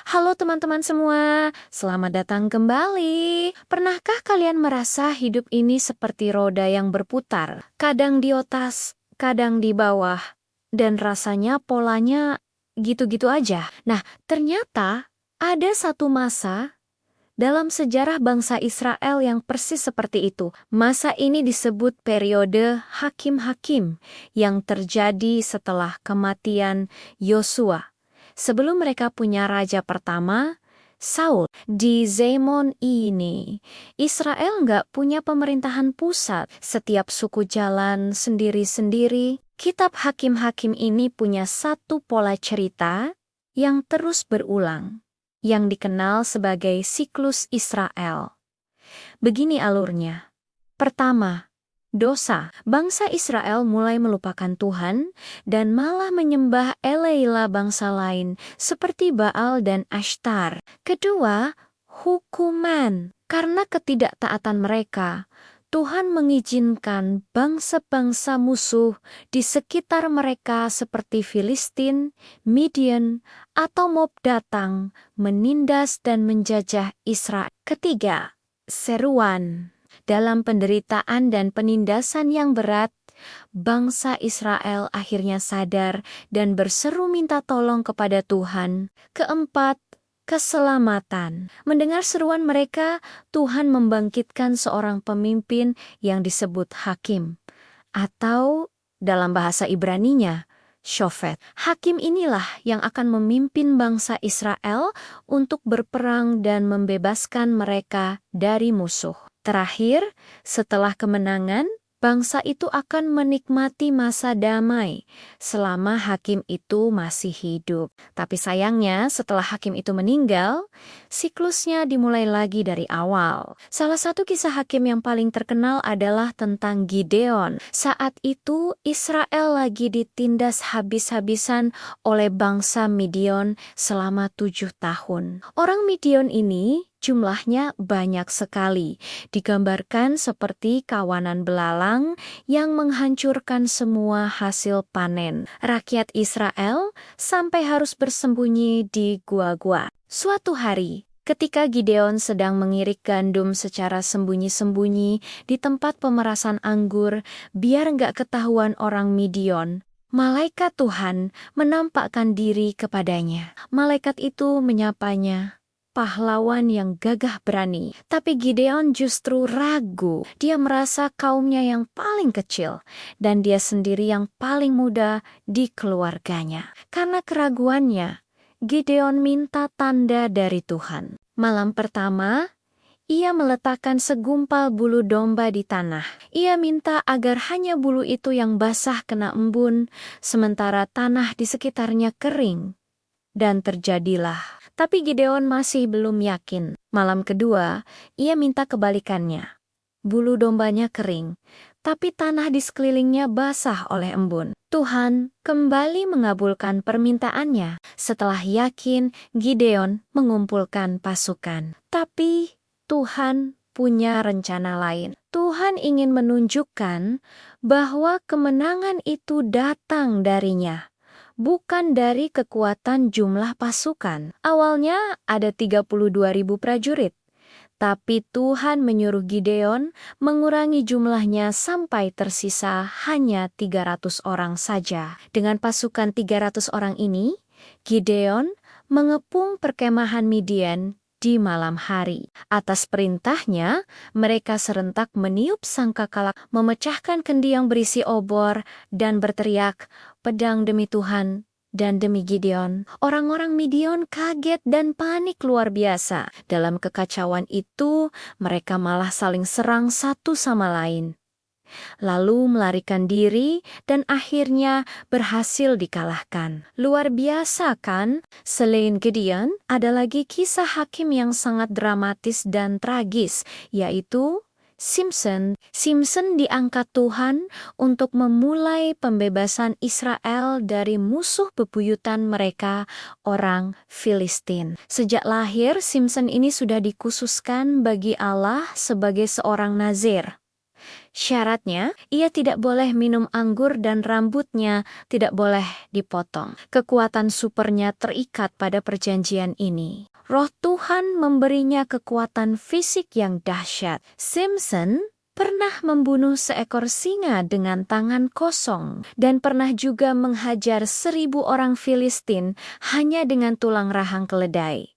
Halo teman-teman semua, selamat datang kembali. Pernahkah kalian merasa hidup ini seperti roda yang berputar? Kadang di atas, kadang di bawah, dan rasanya polanya gitu-gitu aja. Nah, ternyata ada satu masa dalam sejarah bangsa Israel yang persis seperti itu. Masa ini disebut periode hakim-hakim yang terjadi setelah kematian Yosua. Sebelum mereka punya raja pertama, Saul. Di Zaman ini, Israel nggak punya pemerintahan pusat. Setiap suku jalan sendiri-sendiri. Kitab Hakim-Hakim ini punya satu pola cerita yang terus berulang, yang dikenal sebagai siklus Israel. Begini alurnya. Pertama, dosa. Bangsa Israel mulai melupakan Tuhan dan malah menyembah eleila bangsa lain seperti Baal dan Ashtar. Kedua, hukuman. Karena ketidaktaatan mereka, Tuhan mengizinkan bangsa-bangsa musuh di sekitar mereka seperti Filistin, Midian, atau Moab datang, menindas dan menjajah Israel. Ketiga, seruan. Dalam penderitaan dan penindasan yang berat, bangsa Israel akhirnya sadar dan berseru minta tolong kepada Tuhan. Keempat, keselamatan. Mendengar seruan mereka, Tuhan membangkitkan seorang pemimpin yang disebut hakim, atau dalam bahasa Ibraninya, Shofet. Hakim inilah yang akan memimpin bangsa Israel untuk berperang dan membebaskan mereka dari musuh. Terakhir, setelah kemenangan, bangsa itu akan menikmati masa damai selama hakim itu masih hidup. Tapi sayangnya, setelah hakim itu meninggal, siklusnya dimulai lagi dari awal. Salah satu kisah hakim yang paling terkenal adalah tentang Gideon. Saat itu, Israel lagi ditindas habis-habisan oleh bangsa Midian selama 7 tahun. Orang Midian ini jumlahnya banyak sekali, digambarkan seperti kawanan belalang yang menghancurkan semua hasil panen. Rakyat Israel sampai harus bersembunyi di gua-gua. Suatu hari, ketika Gideon sedang mengirik gandum secara sembunyi-sembunyi di tempat pemerasan anggur, biar nggak ketahuan orang Midian, malaikat Tuhan menampakkan diri kepadanya. Malaikat itu menyapanya, pahlawan yang gagah berani. Tapi Gideon justru ragu. Dia merasa kaumnya yang paling kecil dan dia sendiri yang paling muda di keluarganya. Karena keraguannya, Gideon minta tanda dari Tuhan. Malam pertama, ia meletakkan segumpal bulu domba di tanah. Ia minta agar hanya bulu itu yang basah kena embun, sementara tanah di sekitarnya kering. Dan terjadilah. Tapi Gideon masih belum yakin. Malam kedua, ia minta kebalikannya. Bulu dombanya kering, tapi tanah di sekelilingnya basah oleh embun. Tuhan kembali mengabulkan permintaannya. Setelah yakin, Gideon mengumpulkan pasukan. Tapi Tuhan punya rencana lain. Tuhan ingin menunjukkan bahwa kemenangan itu datang darinya, bukan dari kekuatan jumlah pasukan. Awalnya ada 32.000 prajurit, tapi Tuhan menyuruh Gideon mengurangi jumlahnya sampai tersisa hanya 300 orang saja. Dengan pasukan 300 orang ini, Gideon mengepung perkemahan Midian di malam hari. Atas perintahnya, mereka serentak meniup sangkakala, memecahkan kendi yang berisi obor, dan berteriak, "Pedang demi Tuhan dan demi Gideon." Orang-orang Midian kaget dan panik luar biasa. Dalam kekacauan itu, mereka malah saling serang satu sama lain, lalu melarikan diri dan akhirnya berhasil dikalahkan. Luar biasa kan? Selain Gideon, ada lagi kisah hakim yang sangat dramatis dan tragis, yaitu Simson. Simson diangkat Tuhan untuk memulai pembebasan Israel dari musuh bebuyutan mereka, orang Filistin. Sejak lahir, Simson ini sudah dikhususkan bagi Allah sebagai seorang nazir. Syaratnya, ia tidak boleh minum anggur dan rambutnya tidak boleh dipotong. Kekuatan supernya terikat pada perjanjian ini. Roh Tuhan memberinya kekuatan fisik yang dahsyat. Simpson pernah membunuh seekor singa dengan tangan kosong dan pernah juga menghajar 1.000 orang Filistin hanya dengan tulang rahang keledai.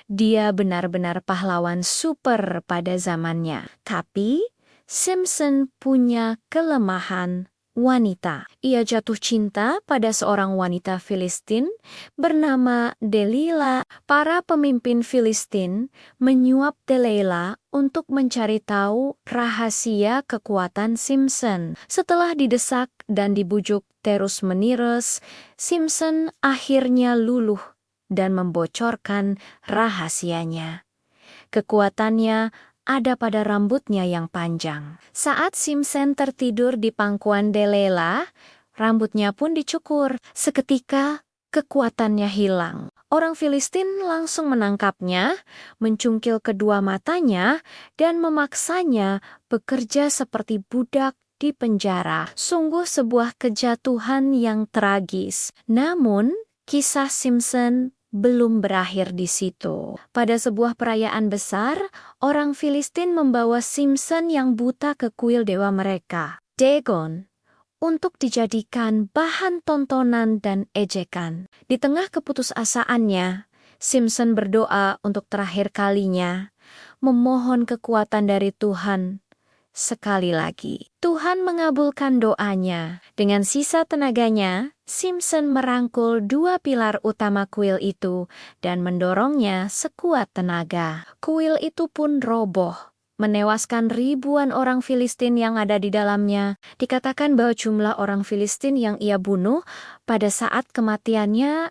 Dia benar-benar pahlawan super pada zamannya. Tapi Simpson punya kelemahan wanita. Ia jatuh cinta pada seorang wanita Filistin bernama Delila. Para pemimpin Filistin menyuap Delila untuk mencari tahu rahasia kekuatan Simpson. Setelah didesak dan dibujuk terus-menerus, Simpson akhirnya luluh dan membocorkan rahasianya. Kekuatannya ada pada rambutnya yang panjang. Saat Simpson tertidur di pangkuan Delila, rambutnya pun dicukur. Seketika, kekuatannya hilang. Orang Filistin langsung menangkapnya, mencungkil kedua matanya, dan memaksanya bekerja seperti budak di penjara. Sungguh sebuah kejatuhan yang tragis. Namun, kisah Simpson belum berakhir di situ. Pada sebuah perayaan besar, orang Filistin membawa Simpson yang buta ke kuil dewa mereka, Dagon, untuk dijadikan bahan tontonan dan ejekan. Di tengah keputusasaannya, Simpson berdoa untuk terakhir kalinya, memohon kekuatan dari Tuhan. Sekali lagi, Tuhan mengabulkan doanya. Dengan sisa tenaganya, Simpson merangkul 2 pilar utama kuil itu dan mendorongnya sekuat tenaga. Kuil itu pun roboh, menewaskan ribuan orang Filistin yang ada di dalamnya. Dikatakan bahwa jumlah orang Filistin yang ia bunuh pada saat kematiannya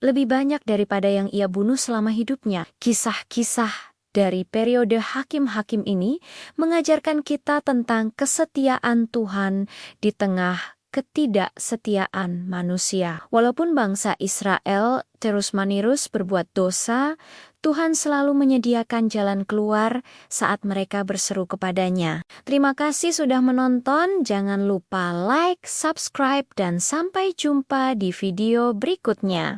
lebih banyak daripada yang ia bunuh selama hidupnya. Kisah-kisah dari periode hakim-hakim ini mengajarkan kita tentang kesetiaan Tuhan di tengah ketidaksetiaan manusia. Walaupun bangsa Israel terus-menerus berbuat dosa, Tuhan selalu menyediakan jalan keluar saat mereka berseru kepadanya. Terima kasih sudah menonton, jangan lupa like, subscribe, dan sampai jumpa di video berikutnya.